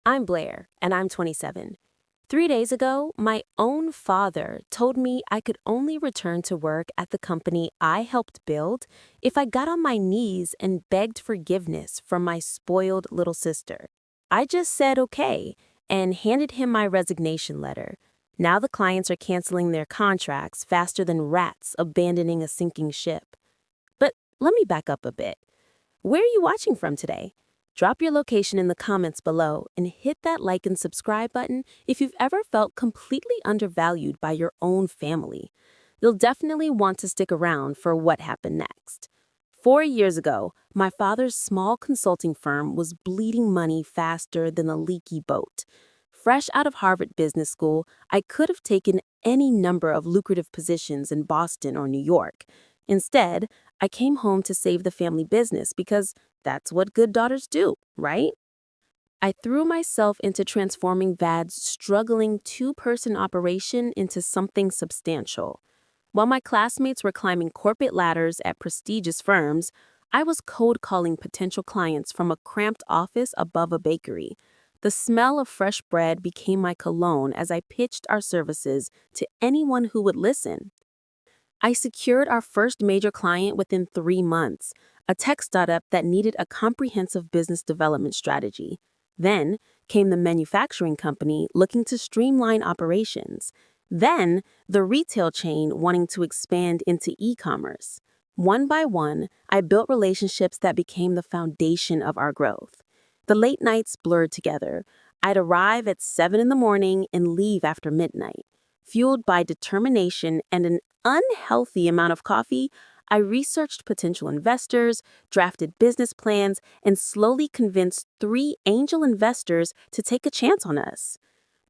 I'm Blair, and I'm 27. 3 days ago, my own father told me I could only return to work at the company I helped build if I got on my knees and begged forgiveness from my spoiled little sister. I just said okay and handed him my resignation letter. Now the clients are canceling their contracts faster than rats abandoning a sinking ship. But let me back up a bit. Where are you watching from today? Drop your location in the comments below and hit that like and subscribe button if you've ever felt completely undervalued by your own family. You'll definitely want to stick around for what happened next. 4 years ago, my father's small consulting firm was bleeding money faster than a leaky boat. Fresh out of Harvard Business School, I could have taken any number of lucrative positions in Boston or New York. Instead, I came home to save the family business because that's what good daughters do, right? I threw myself into transforming VAD's struggling two-person operation into something substantial. While my classmates were climbing corporate ladders at prestigious firms, I was cold calling potential clients from a cramped office above a bakery. The smell of fresh bread became my cologne as I pitched our services to anyone who would listen. I secured our first major client within 3 months, a tech startup that needed a comprehensive business development strategy. Then came the manufacturing company looking to streamline operations. Then the retail chain wanting to expand into e-commerce. One by one, I built relationships that became the foundation of our growth. The late nights blurred together. I'd arrive at 7 in the morning and leave after midnight. Fueled by determination and an unhealthy amount of coffee, I researched potential investors, drafted business plans, and slowly convinced 3 angel investors to take a chance on us.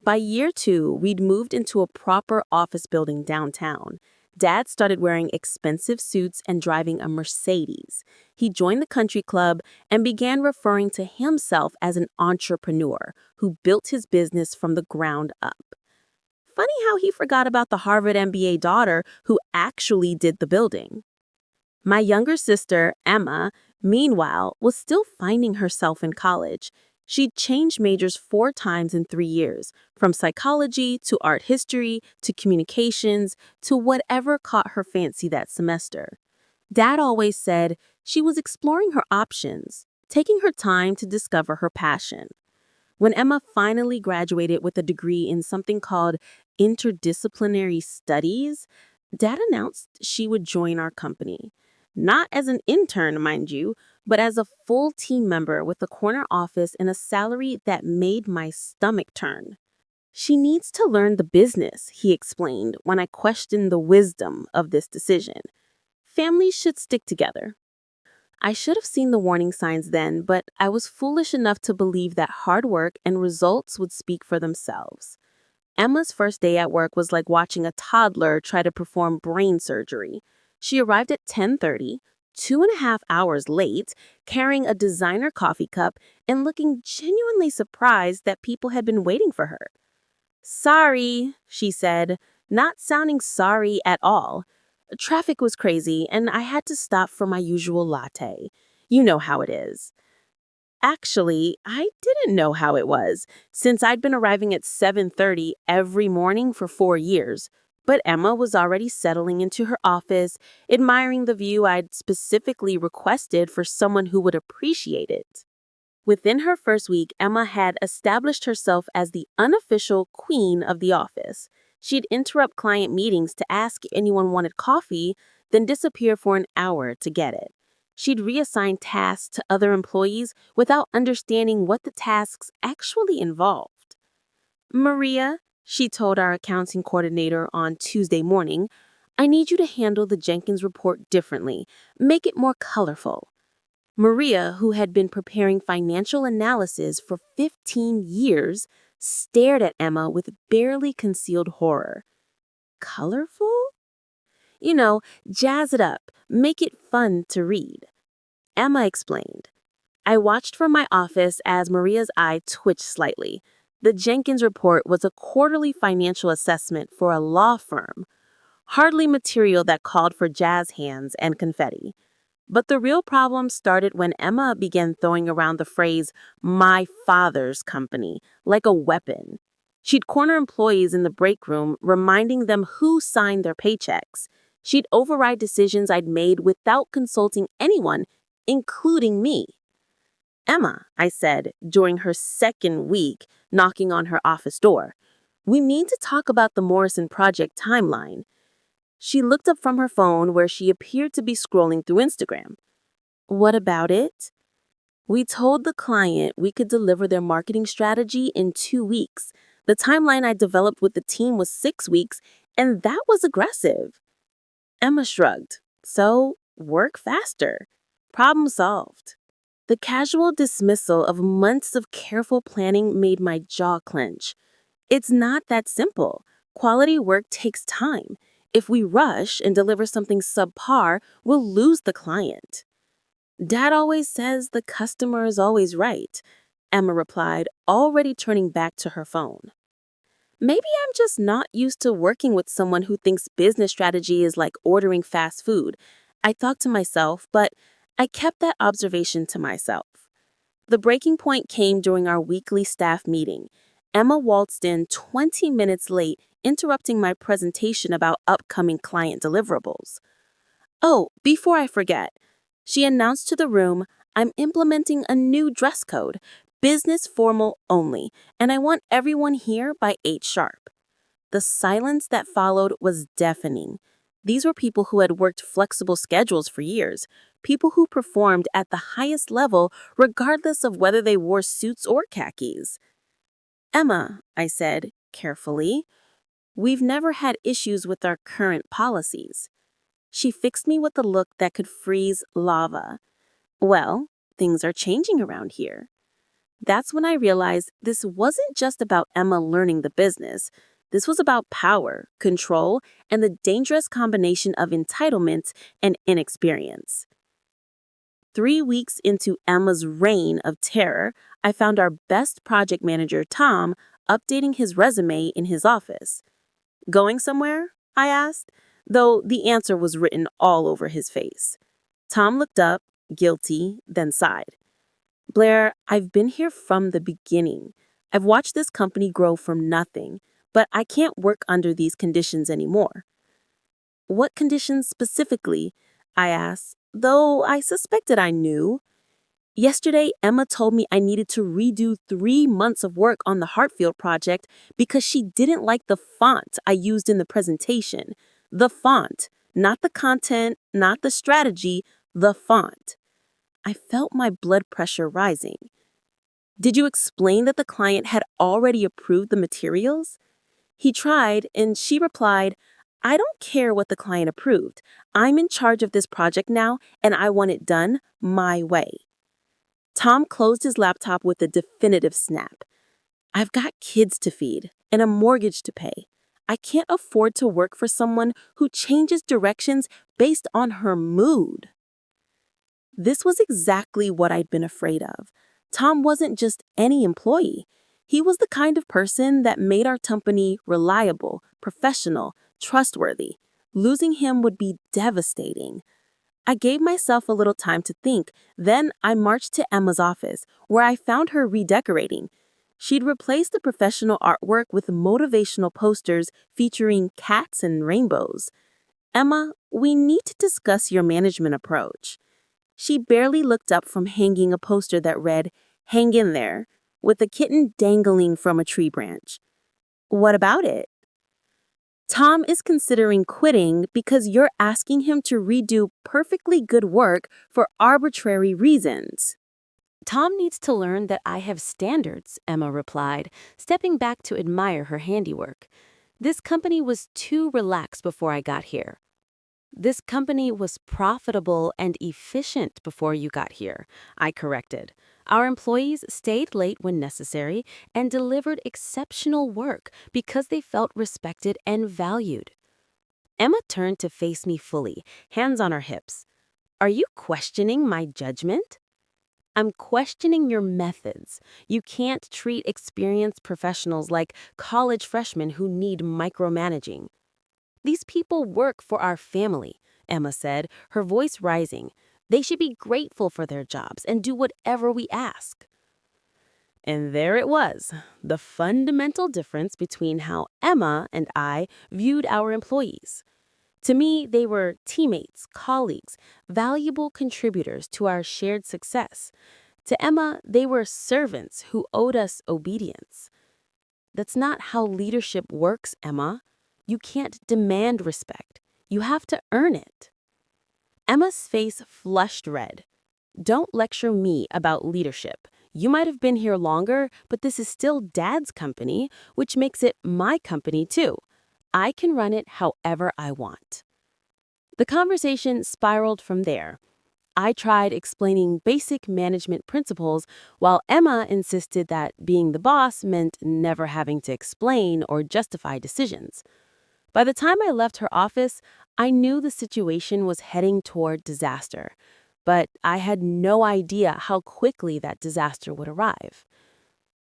By year 2, we'd moved into a proper office building downtown. Dad started wearing expensive suits and driving a Mercedes. He joined the country club and began referring to himself as an entrepreneur who built his business from the ground up. Funny how he forgot about the Harvard MBA daughter who actually did the building. My younger sister, Emma, meanwhile, was still finding herself in college. She'd changed majors 4 times in 3 years, from psychology to art history to communications to whatever caught her fancy that semester. Dad always said she was exploring her options, taking her time to discover her passion. When Emma finally graduated with a degree in something called interdisciplinary studies, Dad announced she would join our company. Not as an intern, mind you, but as a full team member with a corner office and a salary that made my stomach turn. She needs to learn the business, he explained when I questioned the wisdom of this decision. Families should stick together. I should have seen the warning signs then, but I was foolish enough to believe that hard work and results would speak for themselves. Emma's first day at work was like watching a toddler try to perform brain surgery. She arrived at 10:30, 2.5 hours late, carrying a designer coffee cup and looking genuinely surprised that people had been waiting for her. "Sorry," she said, not sounding sorry at all. Traffic was crazy, and I had to stop for my usual latte. You know how it is. Actually, I didn't know how it was, since I'd been arriving at 7:30 every morning for 4 years. But Emma was already settling into her office, admiring the view I'd specifically requested for someone who would appreciate it. Within her first week, Emma had established herself as the unofficial queen of the office. She'd interrupt client meetings to ask if anyone wanted coffee, then disappear for an hour to get it. She'd reassign tasks to other employees without understanding what the tasks actually involved. "Maria," she told our accounting coordinator on Tuesday morning, "I need you to handle the Jenkins report differently. Make it more colorful." Maria, who had been preparing financial analysis for 15 years, stared at Emma with barely concealed horror. "Colorful? You know, jazz it up, make it fun to read." Emma explained. I watched from my office as Maria's eye twitched slightly. The Jenkins report was a quarterly financial assessment for a law firm. Hardly material that called for jazz hands and confetti. But the real problem started when Emma began throwing around the phrase, my father's company, like a weapon. She'd corner employees in the break room, reminding them who signed their paychecks. She'd override decisions I'd made without consulting anyone, including me. Emma, I said during her second week, knocking on her office door, we need to talk about the Morrison Project timeline. She looked up from her phone where she appeared to be scrolling through Instagram. What about it? We told the client we could deliver their marketing strategy in 2 weeks. The timeline I developed with the team was 6 weeks, and that was aggressive. Emma shrugged. So, work faster. Problem solved. The casual dismissal of months of careful planning made my jaw clench. It's not that simple. Quality work takes time. If we rush and deliver something subpar, we'll lose the client. Dad always says the customer is always right, Emma replied, already turning back to her phone. Maybe I'm just not used to working with someone who thinks business strategy is like ordering fast food. I thought to myself, but I kept that observation to myself. The breaking point came during our weekly staff meeting. Emma waltzed in 20 minutes late, interrupting my presentation about upcoming client deliverables. Oh, before I forget, she announced to the room, I'm implementing a new dress code, business formal only, and I want everyone here by 8 sharp. The silence that followed was deafening. These were people who had worked flexible schedules for years, people who performed at the highest level regardless of whether they wore suits or khakis. Emma, I said, carefully, we've never had issues with our current policies. She fixed me with a look that could freeze lava. Well, things are changing around here. That's when I realized this wasn't just about Emma learning the business. This was about power, control, and the dangerous combination of entitlement and inexperience. 3 weeks into Emma's reign of terror, I found our best project manager, Tom, updating his resume in his office. Going somewhere? I asked, though the answer was written all over his face. Tom looked up, guilty, then sighed. Blair, I've been here from the beginning. I've watched this company grow from nothing, but I can't work under these conditions anymore. What conditions specifically? I asked, though I suspected I knew. Yesterday, Emma told me I needed to redo 3 months of work on the Hartfield project because she didn't like the font I used in the presentation. The font, not the content, not the strategy, the font. I felt my blood pressure rising. Did you explain that the client had already approved the materials? He tried, and she replied, I don't care what the client approved. I'm in charge of this project now, and I want it done my way. Tom closed his laptop with a definitive snap. I've got kids to feed and a mortgage to pay. I can't afford to work for someone who changes directions based on her mood. This was exactly what I'd been afraid of. Tom wasn't just any employee. He was the kind of person that made our company reliable, professional, trustworthy. Losing him would be devastating. I gave myself a little time to think. Then I marched to Emma's office, where I found her redecorating. She'd replaced the professional artwork with motivational posters featuring cats and rainbows. Emma, we need to discuss your management approach. She barely looked up from hanging a poster that read, Hang in there, with a kitten dangling from a tree branch. What about it? Tom is considering quitting because you're asking him to redo perfectly good work for arbitrary reasons. Tom needs to learn that I have standards, Emma replied, stepping back to admire her handiwork. This company was too relaxed before I got here. This company was profitable and efficient before you got here, I corrected. Our employees stayed late when necessary and delivered exceptional work because they felt respected and valued. Emma turned to face me fully, hands on her hips. Are you questioning my judgment? I'm questioning your methods. You can't treat experienced professionals like college freshmen who need micromanaging. These people work for our family, Emma said, her voice rising. They should be grateful for their jobs and do whatever we ask. And there it was, the fundamental difference between how Emma and I viewed our employees. To me, they were teammates, colleagues, valuable contributors to our shared success. To Emma, they were servants who owed us obedience. That's not how leadership works, Emma. You can't demand respect. You have to earn it. Emma's face flushed red. Don't lecture me about leadership. You might have been here longer, but this is still Dad's company, which makes it my company too. I can run it however I want. The conversation spiraled from there. I tried explaining basic management principles, while Emma insisted that being the boss meant never having to explain or justify decisions. By the time I left her office, I knew the situation was heading toward disaster, but I had no idea how quickly that disaster would arrive.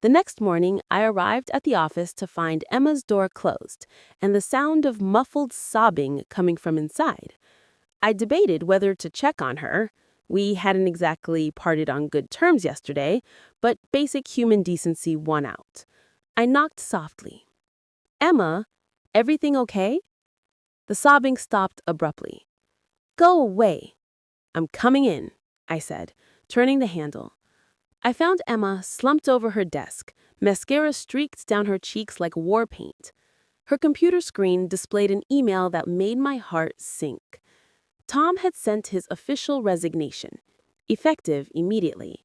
The next morning, I arrived at the office to find Emma's door closed and the sound of muffled sobbing coming from inside. I debated whether to check on her. We hadn't exactly parted on good terms yesterday, but basic human decency won out. I knocked softly. Emma, everything okay? The sobbing stopped abruptly. Go away. I'm coming in, I said, turning the handle. I found Emma slumped over her desk, mascara streaked down her cheeks like war paint. Her computer screen displayed an email that made my heart sink. Tom had sent his official resignation, effective immediately.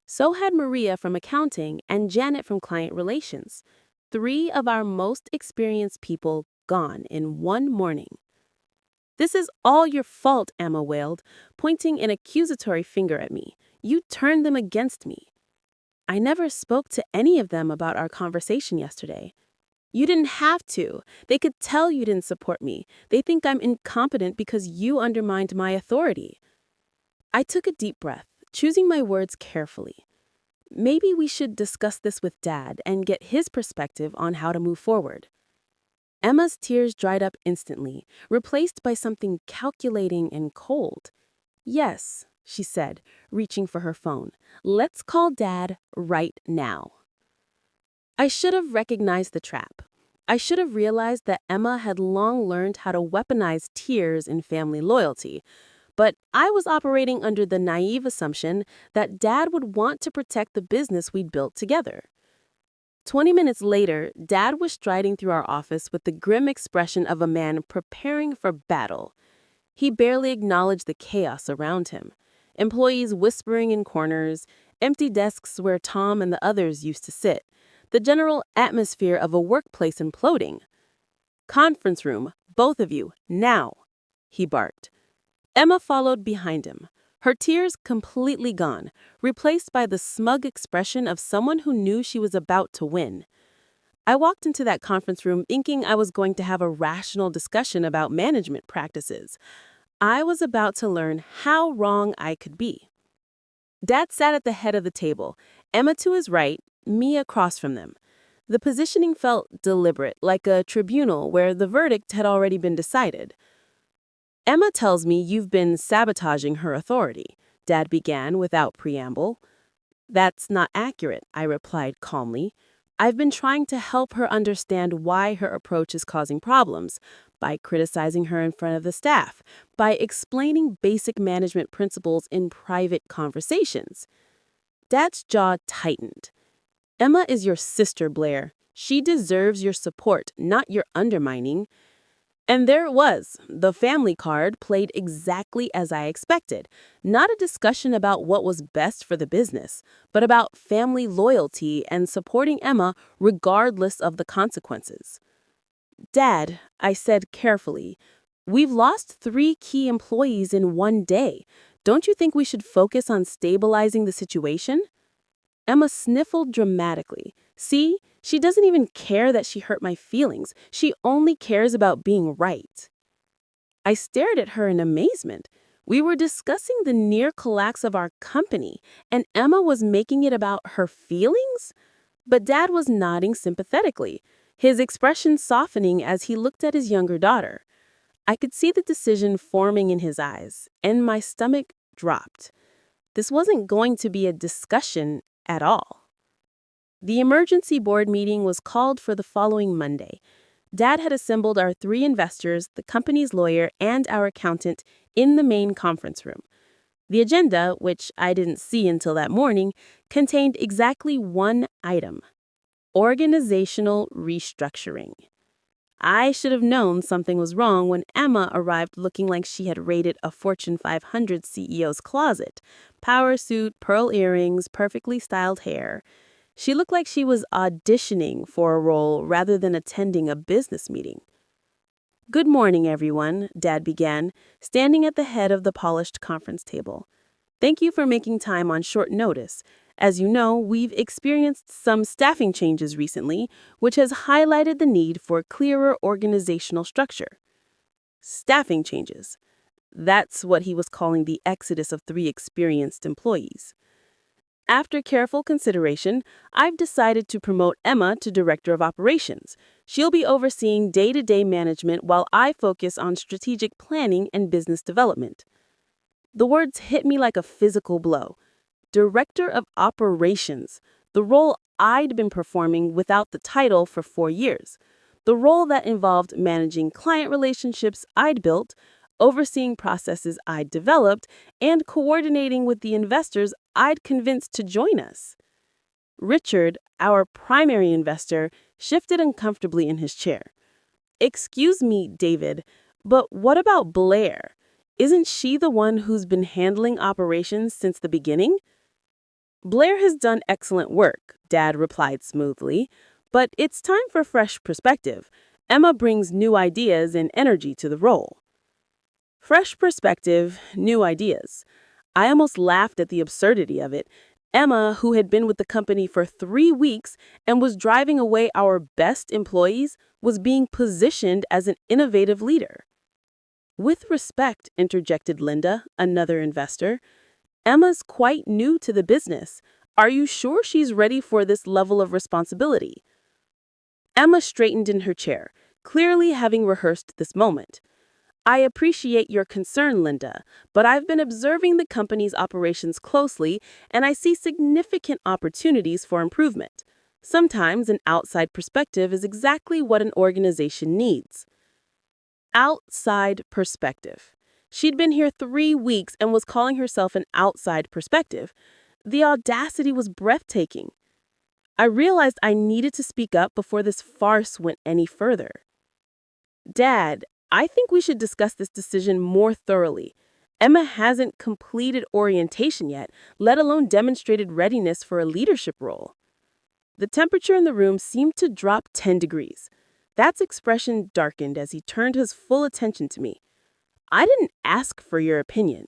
So had Maria from accounting and Janet from client relations. 3 of our most experienced people gone in one morning. This is all your fault, Emma wailed, pointing an accusatory finger at me. You turned them against me. I never spoke to any of them about our conversation yesterday. You didn't have to. They could tell you didn't support me. They think I'm incompetent because you undermined my authority. I took a deep breath, choosing my words carefully. Maybe we should discuss this with Dad and get his perspective on how to move forward. Emma's tears dried up instantly, replaced by something calculating and cold. Yes, she said, reaching for her phone. Let's call Dad right now. I should have recognized the trap. I should have realized that Emma had long learned how to weaponize tears in family loyalty. But I was operating under the naive assumption that Dad would want to protect the business we'd built together. 20 minutes later, Dad was striding through our office with the grim expression of a man preparing for battle. He barely acknowledged the chaos around him. Employees whispering in corners, empty desks where Tom and the others used to sit, the general atmosphere of a workplace imploding. Conference room, both of you, now, he barked. Emma followed behind him, her tears completely gone, replaced by the smug expression of someone who knew she was about to win. I walked into that conference room thinking I was going to have a rational discussion about management practices. I was about to learn how wrong I could be. Dad sat at the head of the table, Emma to his right, me across from them. The positioning felt deliberate, like a tribunal where the verdict had already been decided. Emma tells me you've been sabotaging her authority, Dad began without preamble. That's not accurate, I replied calmly. I've been trying to help her understand why her approach is causing problems, by criticizing her in front of the staff, by explaining basic management principles in private conversations. Dad's jaw tightened. Emma is your sister, Blair. She deserves your support, not your undermining. And there it was. The family card played exactly as I expected. Not a discussion about what was best for the business, but about family loyalty and supporting Emma regardless of the consequences. Dad, I said carefully, we've lost 3 key employees in one day. Don't you think we should focus on stabilizing the situation? Emma sniffled dramatically. See, she doesn't even care that she hurt my feelings. She only cares about being right. I stared at her in amazement. We were discussing the near collapse of our company, and Emma was making it about her feelings? But Dad was nodding sympathetically, his expression softening as he looked at his younger daughter. I could see the decision forming in his eyes, and my stomach dropped. This wasn't going to be a discussion at all. The emergency board meeting was called for the following Monday. Dad had assembled our 3 investors, the company's lawyer, and our accountant in the main conference room. The agenda, which I didn't see until that morning, contained exactly one item: organizational restructuring. I should have known something was wrong when Emma arrived looking like she had raided a Fortune 500 CEO's closet. Power suit, pearl earrings, perfectly styled hair. She looked like she was auditioning for a role rather than attending a business meeting. "Good morning, everyone," Dad began, standing at the head of the polished conference table. "Thank you for making time on short notice. As you know, we've experienced some staffing changes recently, which has highlighted the need for clearer organizational structure." Staffing changes. That's what he was calling the exodus of 3 experienced employees. "After careful consideration, I've decided to promote Emma to Director of Operations. She'll be overseeing day-to-day management while I focus on strategic planning and business development." The words hit me like a physical blow. Director of Operations, the role I'd been performing without the title for 4 years. The role that involved managing client relationships I'd built, overseeing processes I'd developed, and coordinating with the investors I'd convinced to join us. Richard, our primary investor, shifted uncomfortably in his chair. "Excuse me, David, but what about Blair? Isn't she the one who's been handling operations since the beginning?" "Blair has done excellent work," Dad replied smoothly, "but it's time for fresh perspective. Emma brings new ideas and energy to the role." Fresh perspective, new ideas. I almost laughed at the absurdity of it. Emma, who had been with the company for 3 weeks and was driving away our best employees, was being positioned as an innovative leader. "With respect," interjected Linda, another investor, "Emma's quite new to the business. Are you sure she's ready for this level of responsibility?" Emma straightened in her chair, clearly having rehearsed this moment. "I appreciate your concern, Linda, but I've been observing the company's operations closely, and I see significant opportunities for improvement. Sometimes an outside perspective is exactly what an organization needs." Outside perspective. She'd been here 3 weeks and was calling herself an outside perspective. The audacity was breathtaking. I realized I needed to speak up before this farce went any further. "Dad, I think we should discuss this decision more thoroughly. Emma hasn't completed orientation yet, let alone demonstrated readiness for a leadership role." The temperature in the room seemed to drop 10 degrees. Dad's expression darkened as he turned his full attention to me. "I didn't ask for your opinion."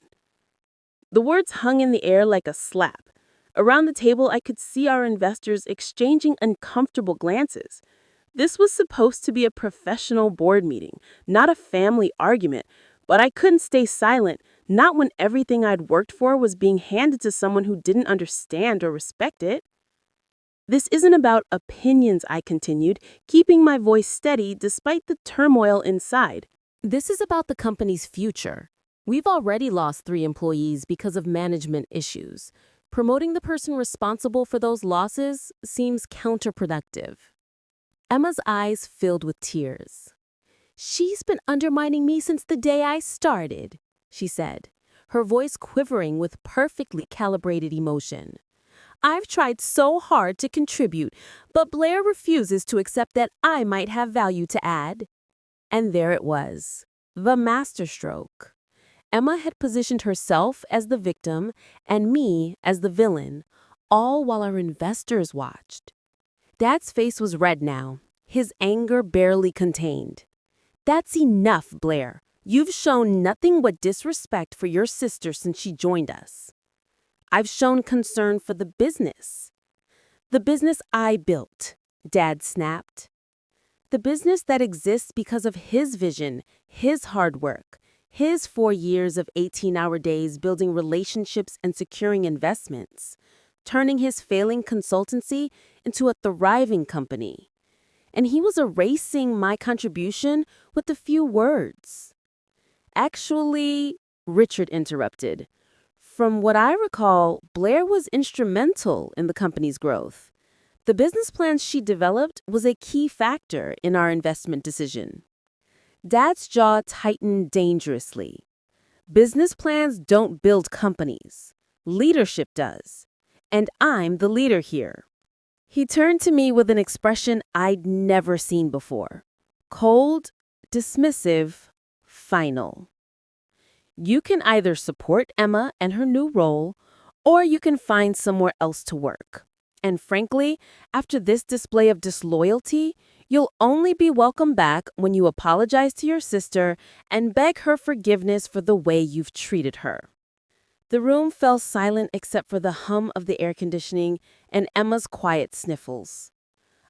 The words hung in the air like a slap. Around the table, I could see our investors exchanging uncomfortable glances. This was supposed to be a professional board meeting, not a family argument, but I couldn't stay silent, not when everything I'd worked for was being handed to someone who didn't understand or respect it. "This isn't about opinions," I continued, keeping my voice steady despite the turmoil inside. "This is about the company's future. We've already lost 3 employees because of management issues. Promoting the person responsible for those losses seems counterproductive." Emma's eyes filled with tears. "She's been undermining me since the day I started," she said, her voice quivering with perfectly calibrated emotion. "I've tried so hard to contribute, but Blair refuses to accept that I might have value to add." And there it was, the masterstroke. Emma had positioned herself as the victim and me as the villain, all while our investors watched. Dad's face was red now, his anger barely contained. "That's enough, Blair. You've shown nothing but disrespect for your sister since she joined us." "I've shown concern for the business." "The business I built," Dad snapped. "The business that exists because of his vision, his hard work, his 4 years of 18-hour days building relationships and securing investments, turning his failing consultancy into a thriving company. And he was erasing my contribution with a few words." "Actually," Richard interrupted, From what I recall, Blair was instrumental in the company's growth. The business plans she developed was a key factor in our investment decision. Dad's jaw tightened dangerously. Business plans don't build companies. Leadership does. And I'm the leader here. He turned to me with an expression I'd never seen before. Cold, dismissive, final. You can either support Emma and her new role, or you can find somewhere else to work. And frankly, after this display of disloyalty, you'll only be welcome back when you apologize to your sister and beg her forgiveness for the way you've treated her. The room fell silent except for the hum of the air conditioning and Emma's quiet sniffles.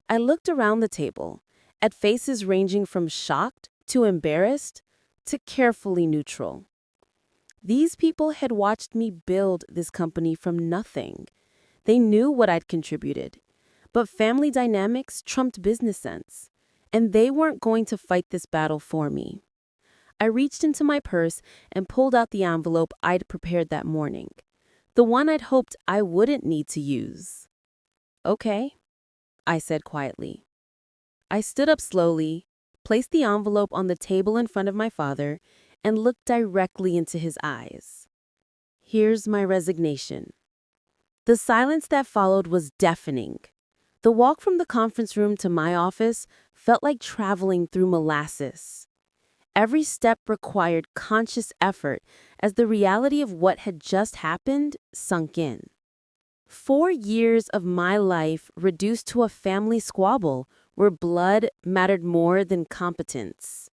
I looked around the table, at faces ranging from shocked to embarrassed to carefully neutral. These people had watched me build this company from nothing. They knew what I'd contributed. But family dynamics trumped business sense, and they weren't going to fight this battle for me. I reached into my purse and pulled out the envelope I'd prepared that morning, the one I'd hoped I wouldn't need to use. Okay, I said quietly. I stood up slowly, placed the envelope on the table in front of my father, and looked directly into his eyes. Here's my resignation. The silence that followed was deafening. The walk from the conference room to my office felt like traveling through molasses. Every step required conscious effort as the reality of what had just happened sunk in. 4 years of my life reduced to a family squabble where blood mattered more than competence.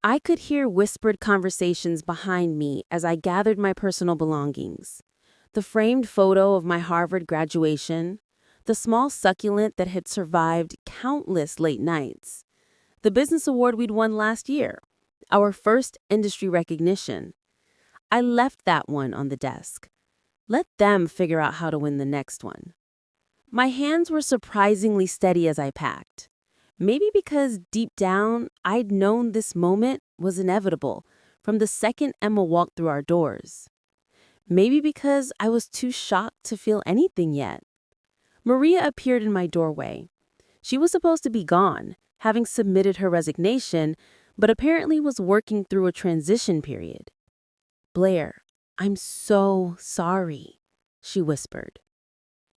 I could hear whispered conversations behind me as I gathered my personal belongings. The framed photo of my Harvard graduation, the small succulent that had survived countless late nights, the business award we'd won last year, our first industry recognition. I left that one on the desk. Let them figure out how to win the next one. My hands were surprisingly steady as I packed. Maybe because deep down, I'd known this moment was inevitable from the second Emma walked through our doors. Maybe because I was too shocked to feel anything yet. Maria appeared in my doorway. She was supposed to be gone, having submitted her resignation, but apparently was working through a transition period. Blair, I'm so sorry, she whispered.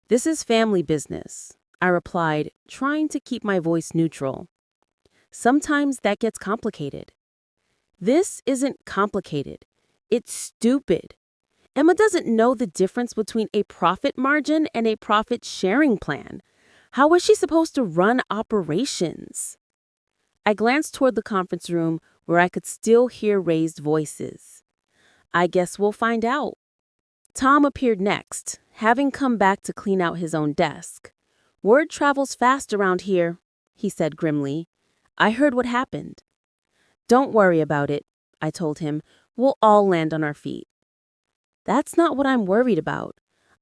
This is family business, I replied, trying to keep my voice neutral. Sometimes that gets complicated. This isn't complicated. It's stupid. Emma doesn't know the difference between a profit margin and a profit-sharing plan. How is she supposed to run operations? I glanced toward the conference room where I could still hear raised voices. I guess we'll find out. Tom appeared next, having come back to clean out his own desk. Word travels fast around here, he said grimly. I heard what happened. Don't worry about it, I told him. We'll all land on our feet. That's not what I'm worried about.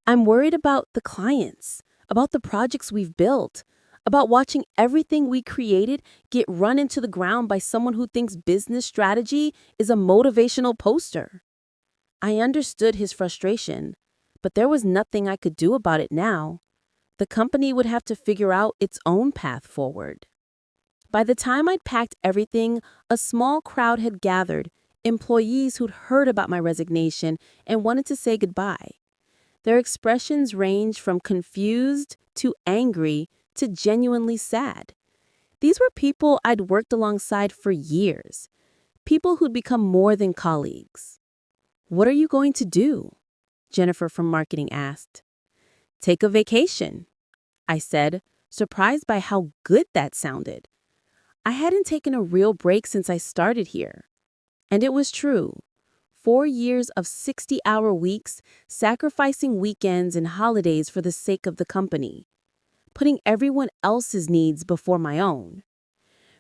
I'm worried about the clients, about the projects we've built, about watching everything we created get run into the ground by someone who thinks business strategy is a motivational poster. I understood his frustration, but there was nothing I could do about it now. The company would have to figure out its own path forward. By the time I'd packed everything, a small crowd had gathered, employees who'd heard about my resignation and wanted to say goodbye. Their expressions ranged from confused to angry to genuinely sad. These were people I'd worked alongside for years, people who'd become more than colleagues. What are you going to do? Jennifer from marketing asked. Take a vacation, I said, surprised by how good that sounded. I hadn't taken a real break since I started here. And it was true. 4 years of 60-hour weeks, sacrificing weekends and holidays for the sake of the company, putting everyone else's needs before my own.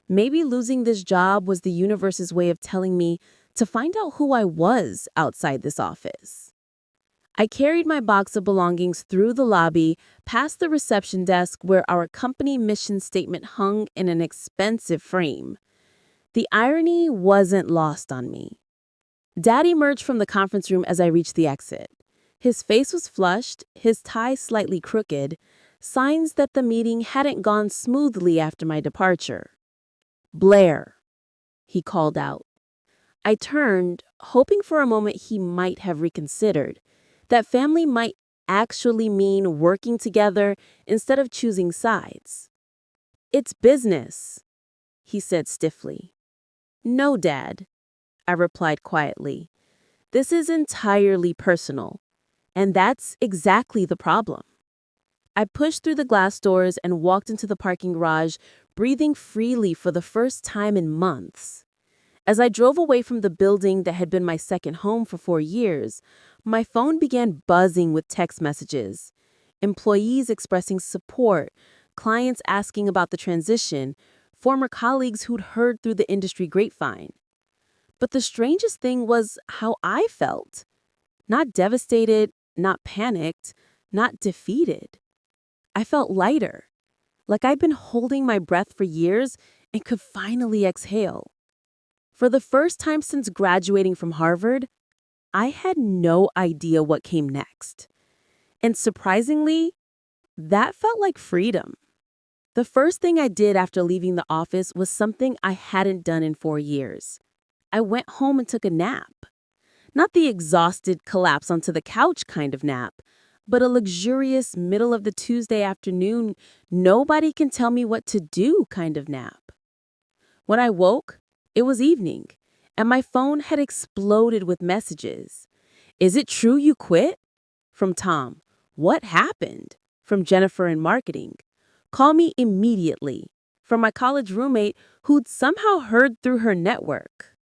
Maybe losing this job was the universe's way of telling me to find out who I was outside this office. I carried my box of belongings through the lobby, past the reception desk where our company mission statement hung in an expensive frame. The irony wasn't lost on me. Dad emerged from the conference room as I reached the exit. His face was flushed, his tie slightly crooked, signs that the meeting hadn't gone smoothly after my departure. "Blair," he called out. I turned, hoping for a moment he might have reconsidered, that family might actually mean working together instead of choosing sides. "It's business," he said stiffly. "No, Dad," I replied quietly. "This is entirely personal, and that's exactly the problem." I pushed through the glass doors and walked into the parking garage, breathing freely for the first time in months. As I drove away from the building that had been my second home for 4 years, my phone began buzzing with text messages. Employees expressing support, clients asking about the transition, former colleagues who'd heard through the industry grapevine. But the strangest thing was how I felt. Not devastated, not panicked, not defeated. I felt lighter, like I'd been holding my breath for years and could finally exhale. For the first time since graduating from Harvard, I had no idea what came next. And surprisingly, that felt like freedom. The first thing I did after leaving the office was something I hadn't done in 4 years. I went home and took a nap. Not the exhausted collapse onto the couch kind of nap, but a luxurious middle of the Tuesday afternoon, nobody can tell me what to do kind of nap. When I woke, it was evening, and my phone had exploded with messages. "Is it true you quit?" From Tom. "What happened?" From Jennifer in marketing. "Call me immediately." From my college roommate who'd somehow heard through her network.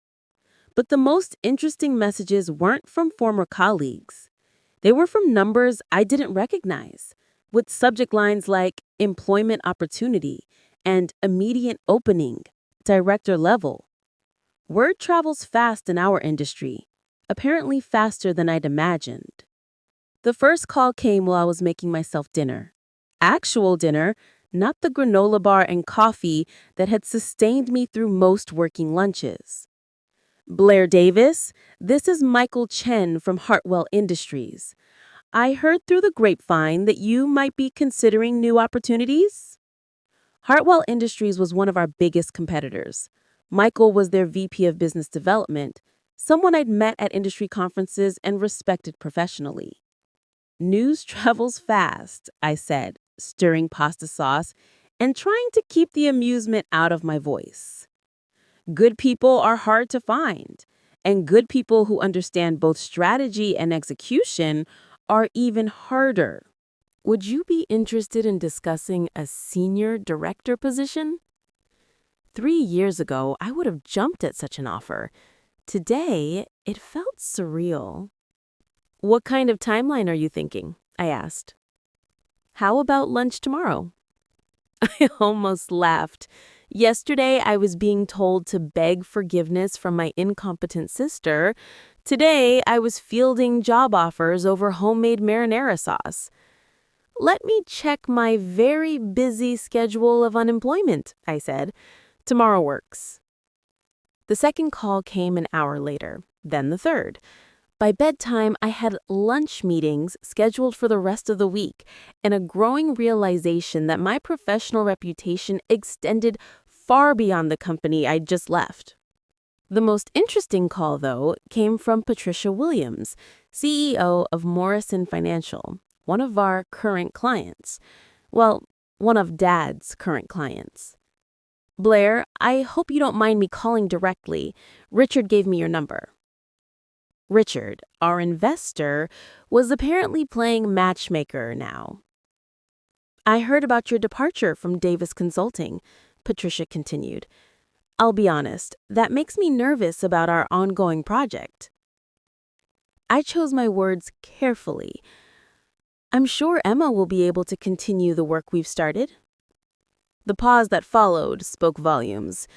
But the most interesting messages weren't from former colleagues. They were from numbers I didn't recognize, with subject lines like employment opportunity and immediate opening, director level. Word travels fast in our industry, apparently faster than I'd imagined. The first call came while I was making myself dinner. Actual dinner, not the granola bar and coffee that had sustained me through most working lunches. "Blair Davis, this is Michael Chen from Hartwell Industries. I heard through the grapevine that you might be considering new opportunities." Hartwell Industries was one of our biggest competitors. Michael was their VP of Business Development, someone I'd met at industry conferences and respected professionally. "News travels fast," I said, stirring pasta sauce and trying to keep the amusement out of my voice. "Good people are hard to find, and good people who understand both strategy and execution are even harder. Would you be interested in discussing a senior director position?" 3 years ago, I would have jumped at such an offer. Today, it felt surreal. "What kind of timeline are you thinking?" I asked. "How about lunch tomorrow?" I almost laughed. Yesterday, I was being told to beg forgiveness from my incompetent sister. Today, I was fielding job offers over homemade marinara sauce. "Let me check my very busy schedule of unemployment," I said. "Tomorrow works." The second call came an hour later, then the third. By bedtime, I had lunch meetings scheduled for the rest of the week and a growing realization that my professional reputation extended far beyond the company I'd just left. The most interesting call, though, came from Patricia Williams, CEO of Morrison Financial, one of our current clients. Well, one of Dad's current clients. "Blair, I hope you don't mind me calling directly. Richard gave me your number." Richard, our investor, was apparently playing matchmaker now. "I heard about your departure from Davis Consulting," Patricia continued. "I'll be honest, that makes me nervous about our ongoing project." I chose my words carefully. "I'm sure Emma will be able to continue the work we've started." The pause that followed spoke volumes.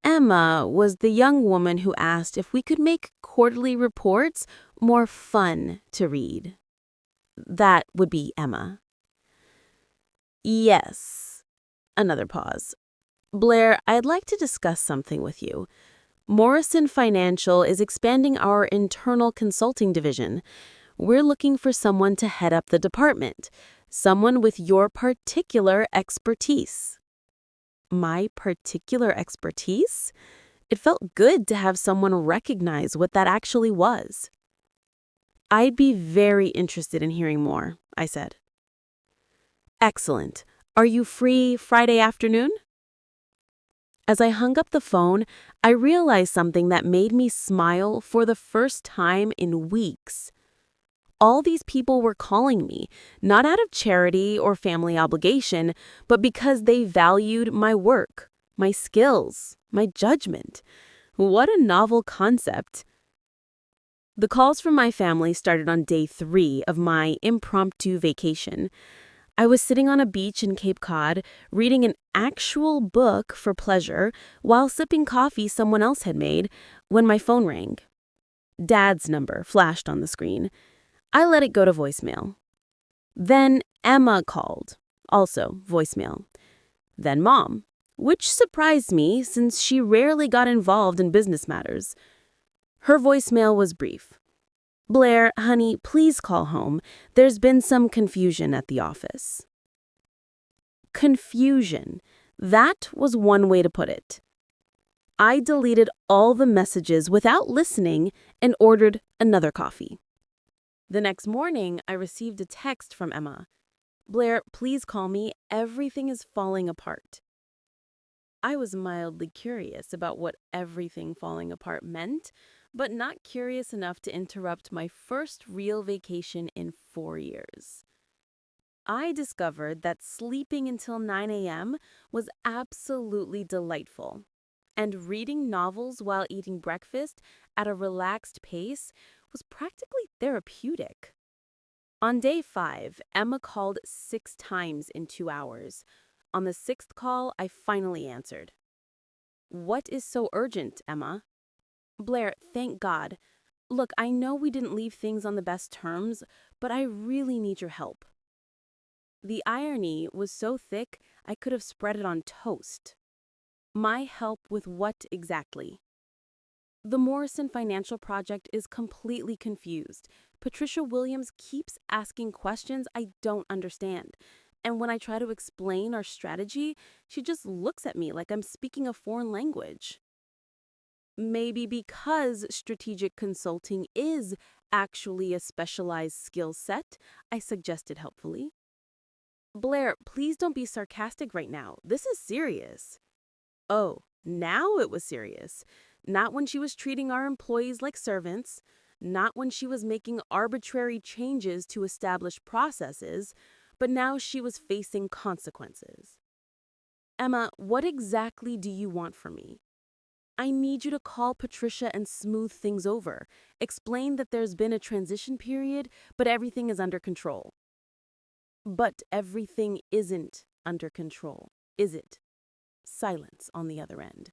Emma was the young woman who asked if we could make quarterly reports more fun to read. That would be Emma. "Yes." Another pause. "Blair, I'd like to discuss something with you. Morrison Financial is expanding our internal consulting division. We're looking for someone to head up the department, someone with your particular expertise." My particular expertise? It felt good to have someone recognize what that actually was. "I'd be very interested in hearing more," I said. "Excellent. Are you free Friday afternoon?" As I hung up the phone, I realized something that made me smile for the first time in weeks. All these people were calling me, not out of charity or family obligation, but because they valued my work, my skills, my judgment. What a novel concept. The calls from my family started on day 3 of my impromptu vacation. I was sitting on a beach in Cape Cod, reading an actual book for pleasure while sipping coffee someone else had made, when my phone rang. Dad's number flashed on the screen. I let it go to voicemail. Then Emma called, also voicemail. Then Mom, which surprised me since she rarely got involved in business matters. Her voicemail was brief. "Blair, honey, please call home. There's been some confusion at the office." Confusion. That was one way to put it. I deleted all the messages without listening and ordered another coffee. The next morning, I received a text from Emma. "Blair, please call me. Everything is falling apart." I was mildly curious about what everything falling apart meant, but not curious enough to interrupt my first real vacation in 4 years. I discovered that sleeping until 9 a.m. was absolutely delightful, and reading novels while eating breakfast at a relaxed pace was practically therapeutic. On day 5, Emma called 6 times in 2 hours. On the 6th call, I finally answered. "What is so urgent, Emma?" "Blair, thank God. Look, I know we didn't leave things on the best terms, but I really need your help." The irony was so thick, I could have spread it on toast. My help with what exactly? The Morrison Financial Project is completely confused. Patricia Williams keeps asking questions I don't understand. And when I try to explain our strategy, she just looks at me like I'm speaking a foreign language. Maybe because strategic consulting is actually a specialized skill set, I suggested helpfully. "Blair, please don't be sarcastic right now. This is serious." Oh, now it was serious. Not when she was treating our employees like servants, not when she was making arbitrary changes to established processes, but now she was facing consequences. "Emma, what exactly do you want from me?" "I need you to call Patricia and smooth things over. Explain that there's been a transition period, but everything is under control." But everything isn't under control, is it? Silence on the other end.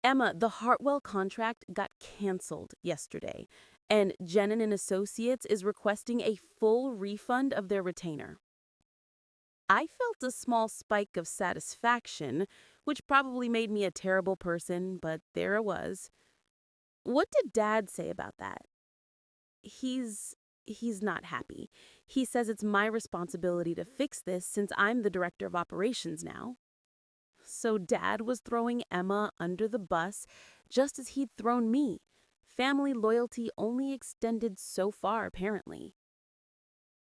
"Emma, the Hartwell contract got canceled yesterday, and Jenin and Associates is requesting a full refund of their retainer." I felt a small spike of satisfaction, which probably made me a terrible person, but there it was. "What did Dad say about that?" He's not happy. He says it's my responsibility to fix this since I'm the director of operations now." So Dad was throwing Emma under the bus just as he'd thrown me. Family loyalty only extended so far, apparently.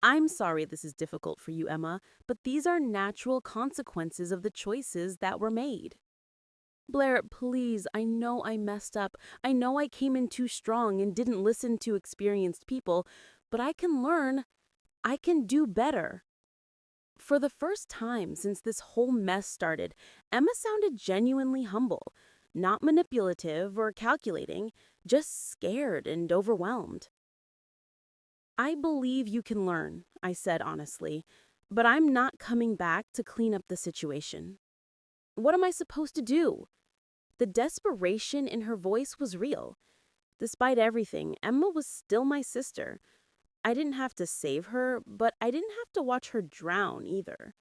"I'm sorry this is difficult for you, Emma, but these are natural consequences of the choices that were made." "Blair, please, I know I messed up. I know I came in too strong and didn't listen to experienced people, but I can learn. I can do better." For the first time since this whole mess started, Emma sounded genuinely humble, not manipulative or calculating, just scared and overwhelmed. "I believe you can learn," I said honestly, "but I'm not coming back to clean up the situation." "What am I supposed to do?" The desperation in her voice was real. Despite everything, Emma was still my sister. I didn't have to save her, but I didn't have to watch her drown either.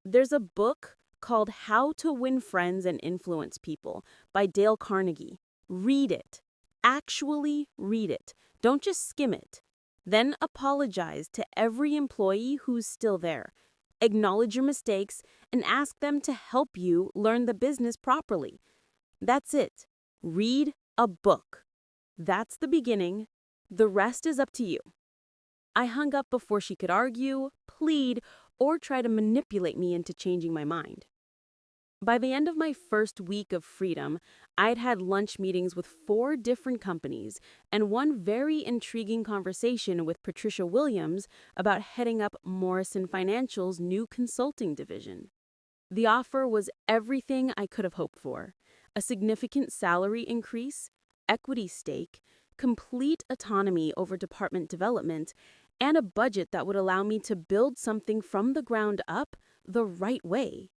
There's a book called How to Win Friends and Influence People by Dale Carnegie. Read it. Actually read it. Don't just skim it. Then apologize to every employee who's still there. Acknowledge your mistakes and ask them to help you learn the business properly. That's it. Read a book. That's the beginning. The rest is up to you. I hung up before she could argue, plead, or try to manipulate me into changing my mind. By the end of my first week of freedom, I'd had lunch meetings with 4 different companies and one very intriguing conversation with Patricia Williams about heading up Morrison Financial's new consulting division. The offer was everything I could have hoped for: a significant salary increase, equity stake, complete autonomy over department development, and a budget that would allow me to build something from the ground up the right way.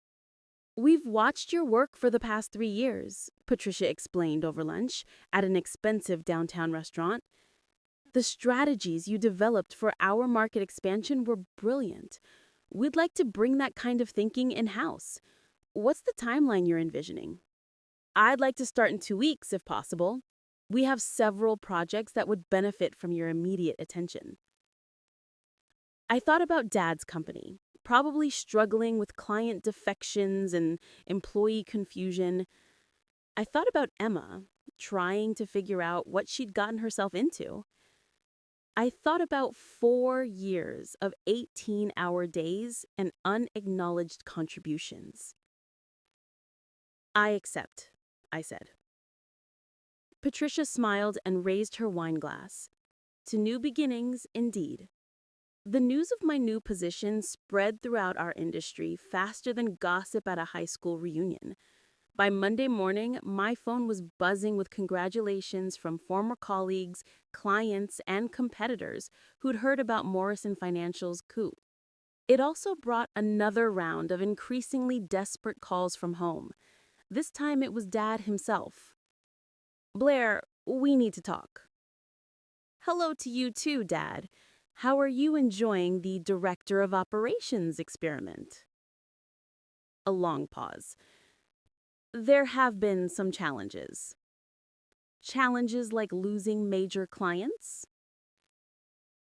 "We've watched your work for the past 3 years," Patricia explained over lunch at an expensive downtown restaurant. "The strategies you developed for our market expansion were brilliant. We'd like to bring that kind of thinking in-house. What's the timeline you're envisioning?" "I'd like to start in 2 weeks, if possible. We have several projects that would benefit from your immediate attention." I thought about Dad's company, probably struggling with client defections and employee confusion. I thought about Emma, trying to figure out what she'd gotten herself into. I thought about 4 years of 18-hour days and unacknowledged contributions. "I accept," I said. Patricia smiled and raised her wine glass. To new beginnings, indeed. The news of my new position spread throughout our industry faster than gossip at a high school reunion. By Monday morning, my phone was buzzing with congratulations from former colleagues, clients, and competitors who'd heard about Morrison Financial's coup. It also brought another round of increasingly desperate calls from home. This time it was Dad himself. "Blair, we need to talk." "Hello to you too, Dad. How are you enjoying the Director of Operations experiment?" A long pause. "There have been some challenges." "Challenges like losing major clients?"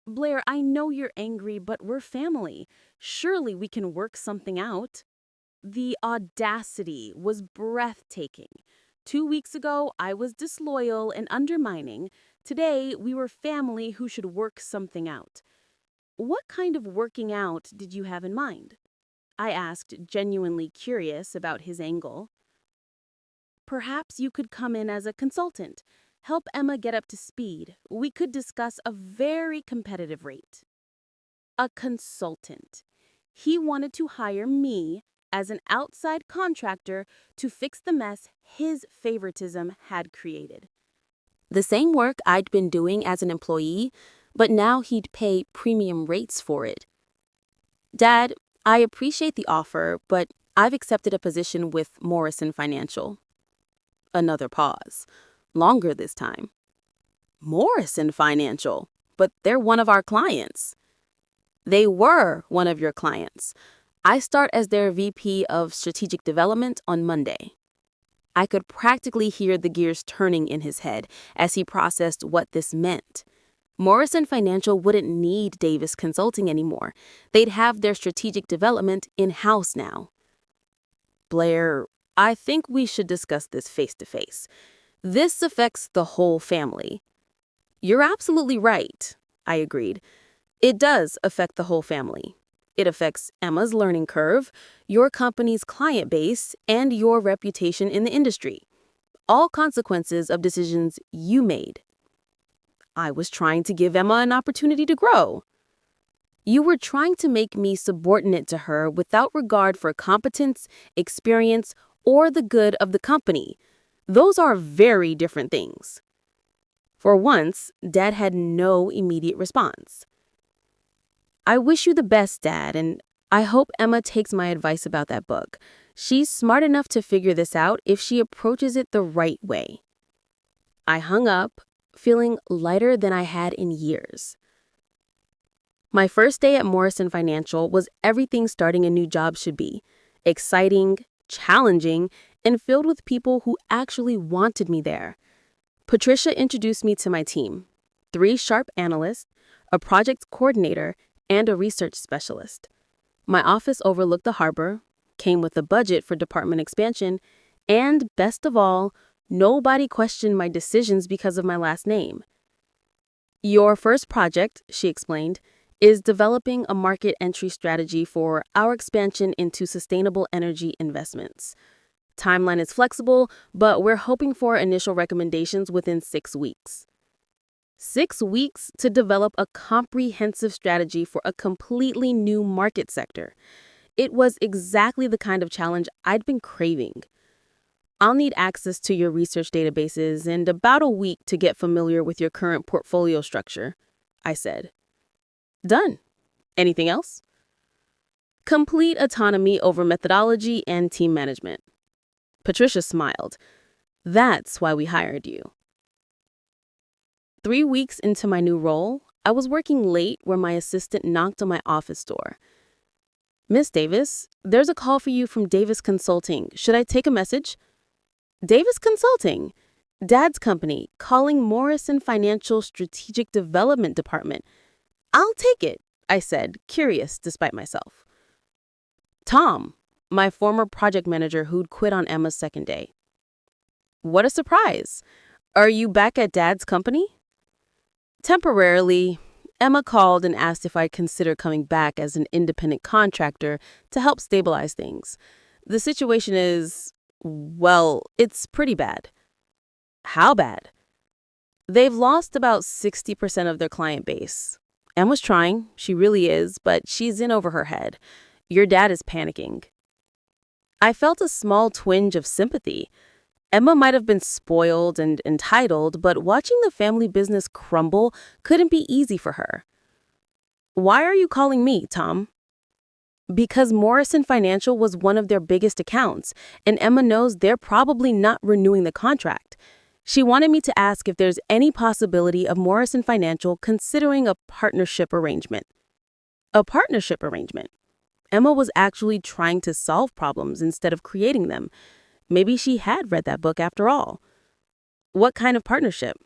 "Blair, I know you're angry, but we're family. Surely we can work something out." The audacity was breathtaking. 2 weeks ago, I was disloyal and undermining. Today, we were family who should work something out. "What kind of working out did you have in mind?" I asked, genuinely curious about his angle. "Perhaps you could come in as a consultant, help Emma get up to speed. We could discuss a very competitive rate." A consultant. He wanted to hire me as an outside contractor to fix the mess his favoritism had created. The same work I'd been doing as an employee, but now he'd pay premium rates for it. "Dad, I appreciate the offer, but I've accepted a position with Morrison Financial." Another pause. Longer this time. "Morrison Financial? But they're one of our clients." "They were one of your clients. I start as their VP of Strategic Development on Monday." I could practically hear the gears turning in his head as he processed what this meant. Morrison Financial wouldn't need Davis Consulting anymore. They'd have their strategic development in-house now. "Blair, I think we should discuss this face-to-face. This affects the whole family." "You're absolutely right," I agreed. "It does affect the whole family. It affects Emma's learning curve, your company's client base, and your reputation in the industry. All consequences of decisions you made." "I was trying to give Emma an opportunity to grow." "You were trying to make me subordinate to her without regard for competence, experience, or the good of the company. Those are very different things." For once, Dad had no immediate response. "I wish you the best, Dad, and I hope Emma takes my advice about that book. She's smart enough to figure this out if she approaches it the right way." I hung up, feeling lighter than I had in years. My first day at Morrison Financial was everything starting a new job should be: exciting, challenging, and filled with people who actually wanted me there. Patricia introduced me to my team: 3 sharp analysts, a project coordinator, and a research specialist. My office overlooked the harbor, came with a budget for department expansion, and best of all, nobody questioned my decisions because of my last name. Your first project, she explained, is developing a market entry strategy for our expansion into sustainable energy investments. Timeline is flexible, but we're hoping for initial recommendations within 6 weeks. 6 weeks to develop a comprehensive strategy for a completely new market sector. It was exactly the kind of challenge I'd been craving. I'll need access to your research databases and about a week to get familiar with your current portfolio structure, I said. Done. Anything else? Complete autonomy over methodology and team management. Patricia smiled. That's why we hired you. 3 weeks into my new role, I was working late where my assistant knocked on my office door. Miss Davis, there's a call for you from Davis Consulting. Should I take a message? Davis Consulting, Dad's company, calling Morrison Financial Strategic Development Department. I'll take it, I said, curious despite myself. Tom, my former project manager who'd quit on Emma's second day. What a surprise. Are you back at Dad's company? Temporarily, Emma called and asked if I'd consider coming back as an independent contractor to help stabilize things. The situation is, well, it's pretty bad. How bad? They've lost about 60% of their client base. Emma's trying, she really is, but she's in over her head. Your dad is panicking. I felt a small twinge of sympathy. Emma might have been spoiled and entitled, but watching the family business crumble couldn't be easy for her. Why are you calling me, Tom? Because Morrison Financial was one of their biggest accounts, and Emma knows they're probably not renewing the contract. She wanted me to ask if there's any possibility of Morrison Financial considering a partnership arrangement. A partnership arrangement? Emma was actually trying to solve problems instead of creating them. Maybe she had read that book after all. What kind of partnership?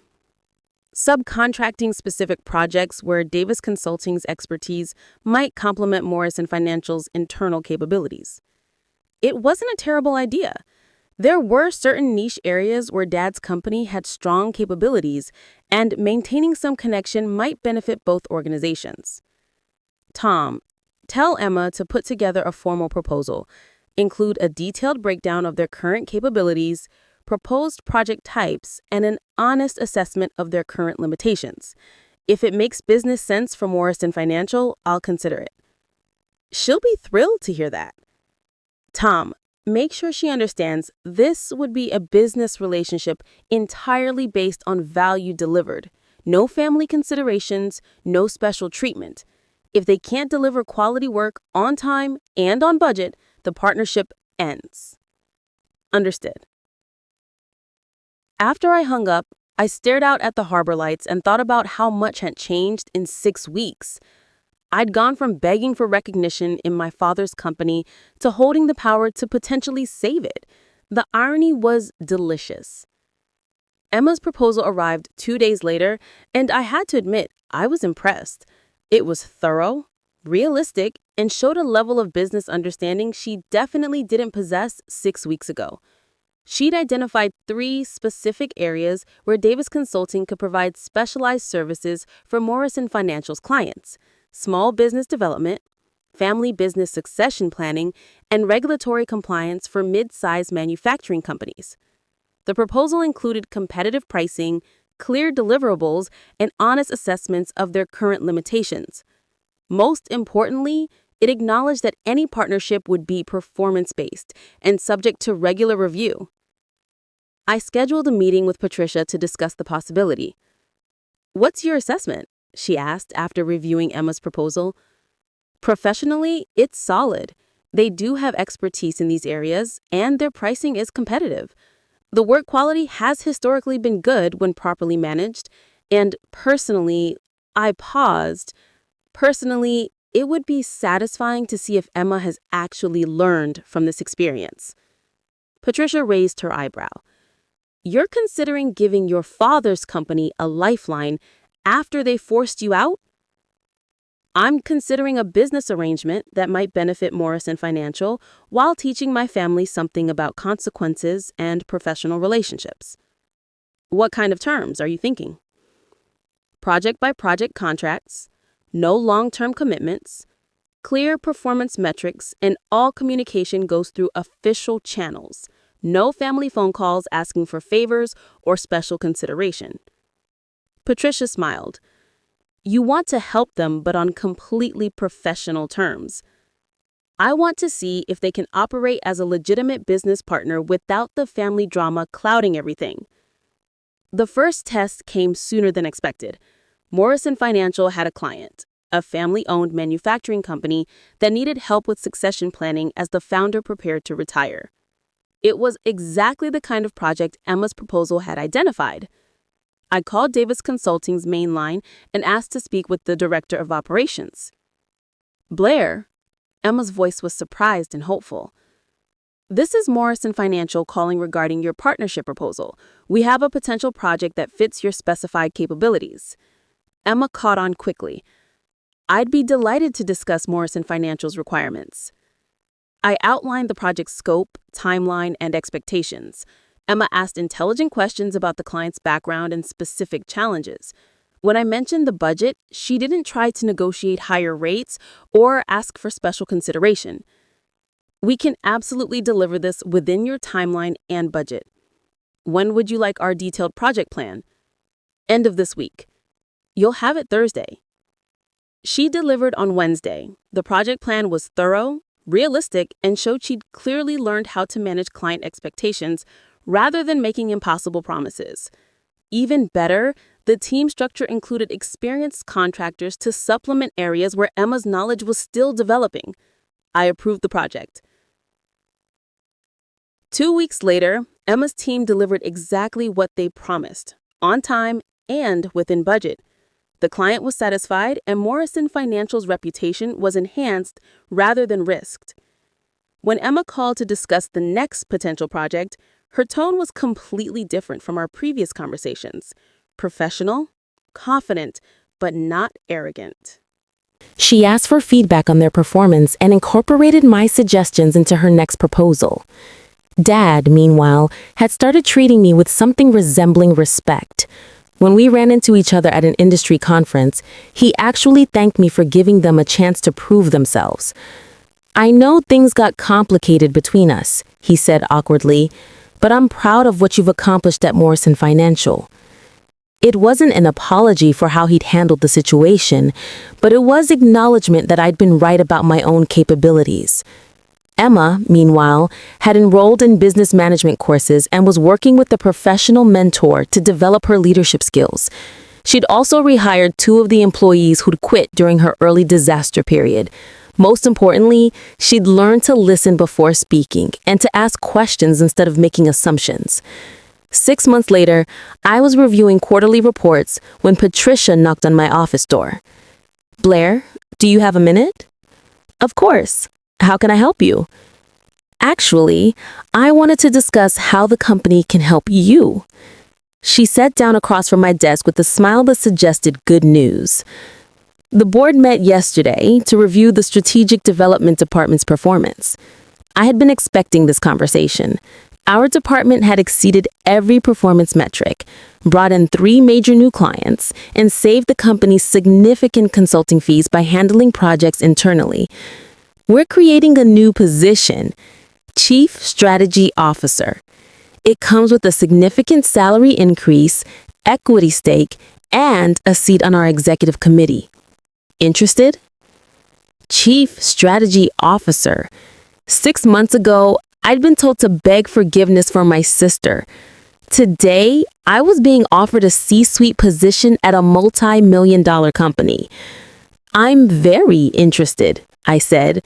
Subcontracting specific projects where Davis Consulting's expertise might complement Morrison Financial's internal capabilities. It wasn't a terrible idea. There were certain niche areas where Dad's company had strong capabilities, and maintaining some connection might benefit both organizations. Tom, tell Emma to put together a formal proposal. Include a detailed breakdown of their current capabilities, proposed project types, and an honest assessment of their current limitations. If it makes business sense for Morrison Financial, I'll consider it. She'll be thrilled to hear that. Tom, make sure she understands this would be a business relationship entirely based on value delivered. No family considerations, no special treatment. If they can't deliver quality work on time and on budget, the partnership ends. Understood. After I hung up, I stared out at the harbor lights and thought about how much had changed in 6 weeks. I'd gone from begging for recognition in my father's company to holding the power to potentially save it. The irony was delicious. Emma's proposal arrived 2 days later, and I had to admit, I was impressed. It was thorough, realistic, and showed a level of business understanding she definitely didn't possess 6 weeks ago. She'd identified 3 specific areas where Davis Consulting could provide specialized services for Morrison Financial's clients: small business development, family business succession planning, and regulatory compliance for mid-sized manufacturing companies. The proposal included competitive pricing, clear deliverables, and honest assessments of their current limitations. Most importantly, it acknowledged that any partnership would be performance-based and subject to regular review. I scheduled a meeting with Patricia to discuss the possibility. "What's your assessment?" she asked after reviewing Emma's proposal. "Professionally, it's solid. They do have expertise in these areas, and their pricing is competitive. The work quality has historically been good when properly managed, and personally," I paused. "Personally, it would be satisfying to see if Emma has actually learned from this experience." Patricia raised her eyebrow. You're considering giving your father's company a lifeline after they forced you out? I'm considering a business arrangement that might benefit Morrison Financial while teaching my family something about consequences and professional relationships. What kind of terms are you thinking? Project by project contracts, no long-term commitments, clear performance metrics, and all communication goes through official channels. No family phone calls asking for favors or special consideration. Patricia smiled. You want to help them, but on completely professional terms. I want to see if they can operate as a legitimate business partner without the family drama clouding everything. The first test came sooner than expected. Morrison Financial had a client, a family-owned manufacturing company that needed help with succession planning as the founder prepared to retire. It was exactly the kind of project Emma's proposal had identified. I called Davis Consulting's main line and asked to speak with the director of operations. Blair, Emma's voice was surprised and hopeful. This is Morrison Financial calling regarding your partnership proposal. We have a potential project that fits your specified capabilities. Emma caught on quickly. I'd be delighted to discuss Morrison Financial's requirements. I outlined the project's scope, timeline, and expectations. Emma asked intelligent questions about the client's background and specific challenges. When I mentioned the budget, she didn't try to negotiate higher rates or ask for special consideration. We can absolutely deliver this within your timeline and budget. When would you like our detailed project plan? End of this week. You'll have it Thursday. She delivered on Wednesday. The project plan was thorough, realistic, and showed she'd clearly learned how to manage client expectations rather than making impossible promises. Even better, the team structure included experienced contractors to supplement areas where Emma's knowledge was still developing. I approved the project. 2 weeks later, Emma's team delivered exactly what they promised, on time and within budget. The client was satisfied, and Morrison Financial's reputation was enhanced rather than risked. When Emma called to discuss the next potential project, her tone was completely different from our previous conversations. Professional, confident, but not arrogant. She asked for feedback on their performance and incorporated my suggestions into her next proposal. Dad, meanwhile, had started treating me with something resembling respect. When we ran into each other at an industry conference, he actually thanked me for giving them a chance to prove themselves. I know things got complicated between us, he said awkwardly, but I'm proud of what you've accomplished at Morrison Financial. It wasn't an apology for how he'd handled the situation, but it was acknowledgement that I'd been right about my own capabilities. Emma, meanwhile, had enrolled in business management courses and was working with a professional mentor to develop her leadership skills. She'd also rehired 2 of the employees who'd quit during her early disaster period. Most importantly, she'd learned to listen before speaking and to ask questions instead of making assumptions. 6 months later, I was reviewing quarterly reports when Patricia knocked on my office door. Blair, do you have a minute? Of course. How can I help you? Actually, I wanted to discuss how the company can help you. She sat down across from my desk with a smile that suggested good news. The board met yesterday to review the Strategic Development Department's performance. I had been expecting this conversation. Our department had exceeded every performance metric, brought in 3 major new clients, and saved the company significant consulting fees by handling projects internally. We're creating a new position, Chief Strategy Officer. It comes with a significant salary increase, equity stake, and a seat on our executive committee. Interested? Chief Strategy Officer. 6 months ago, I'd been told to beg forgiveness for my sister. Today, I was being offered a C-suite position at a multi-million-dollar company. I'm very interested, I said.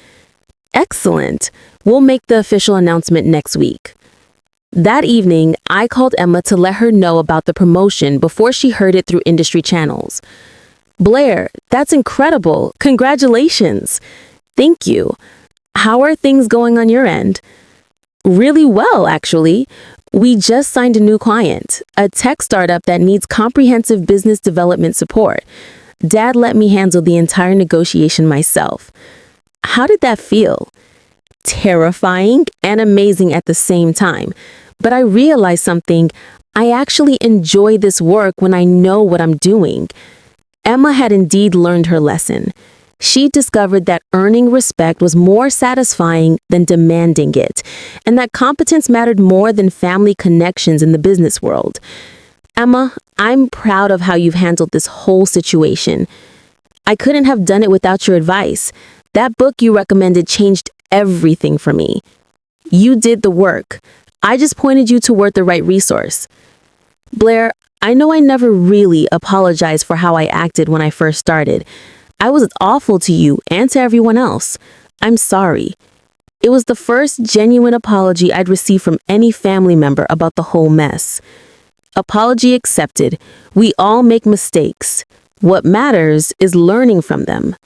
Excellent. We'll make the official announcement next week. That evening, I called Emma to let her know about the promotion before she heard it through industry channels. Blair, that's incredible. Congratulations. Thank you. How are things going on your end? Really well, actually. We just signed a new client, a tech startup that needs comprehensive business development support. Dad let me handle the entire negotiation myself. How did that feel? Terrifying and amazing at the same time. But I realized something. I actually enjoy this work when I know what I'm doing. Emma had indeed learned her lesson. She discovered that earning respect was more satisfying than demanding it, and that competence mattered more than family connections in the business world. Emma, I'm proud of how you've handled this whole situation. I couldn't have done it without your advice. That book you recommended changed everything for me. You did the work. I just pointed you toward the right resource. Blair, I know I never really apologized for how I acted when I first started. I was awful to you and to everyone else. I'm sorry. It was the first genuine apology I'd received from any family member about the whole mess. Apology accepted. We all make mistakes. What matters is learning from them.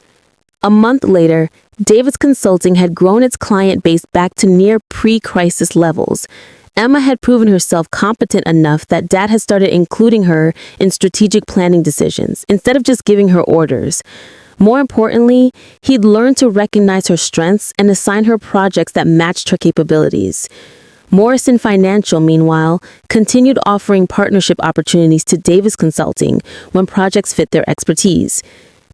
A month later, David's Consulting had grown its client base back to near pre-crisis levels. Emma had proven herself competent enough that Dad had started including her in strategic planning decisions instead of just giving her orders. More importantly, he'd learned to recognize her strengths and assign her projects that matched her capabilities. Morrison Financial, meanwhile, continued offering partnership opportunities to Davis Consulting when projects fit their expertise.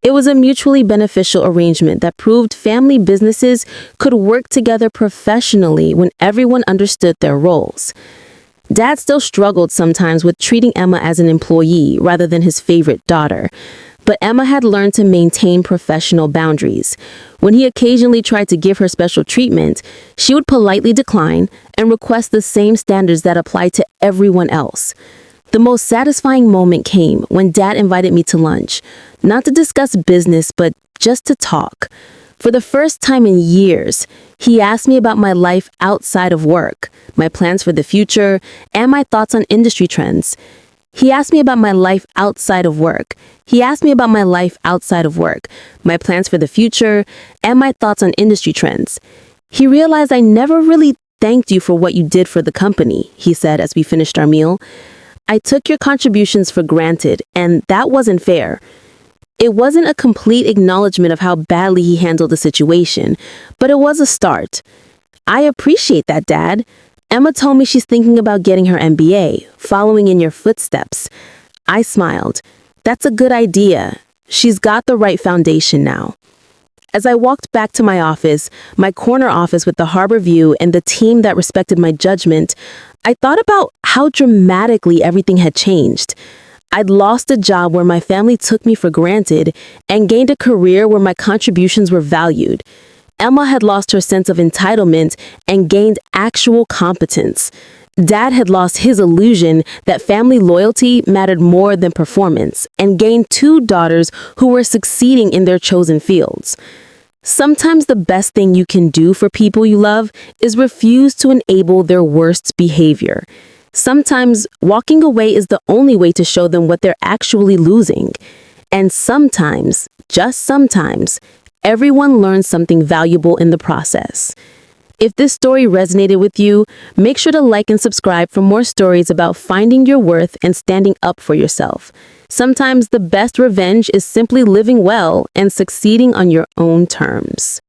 It was a mutually beneficial arrangement that proved family businesses could work together professionally when everyone understood their roles. Dad still struggled sometimes with treating Emma as an employee rather than his favorite daughter. But Emma had learned to maintain professional boundaries. When he occasionally tried to give her special treatment, she would politely decline and request the same standards that applied to everyone else. The most satisfying moment came when Dad invited me to lunch, not to discuss business, but just to talk. For the first time in years, he asked me about my life outside of work, my plans for the future, and my thoughts on industry trends. He asked me about my life outside of work. My plans for the future, and my thoughts on industry trends. He realized I never really thanked you for what you did for the company, he said as we finished our meal. I took your contributions for granted, and that wasn't fair. It wasn't a complete acknowledgement of how badly he handled the situation, but it was a start. I appreciate that, Dad. Emma told me she's thinking about getting her MBA, following in your footsteps. I smiled. That's a good idea. She's got the right foundation now. As I walked back to my office, my corner office with the harbor view and the team that respected my judgment, I thought about how dramatically everything had changed. I'd lost a job where my family took me for granted and gained a career where my contributions were valued. Emma had lost her sense of entitlement and gained actual competence. Dad had lost his illusion that family loyalty mattered more than performance and gained two daughters who were succeeding in their chosen fields. Sometimes the best thing you can do for people you love is refuse to enable their worst behavior. Sometimes walking away is the only way to show them what they're actually losing. And sometimes, just sometimes, everyone learns something valuable in the process. If this story resonated with you, make sure to like and subscribe for more stories about finding your worth and standing up for yourself. Sometimes the best revenge is simply living well and succeeding on your own terms.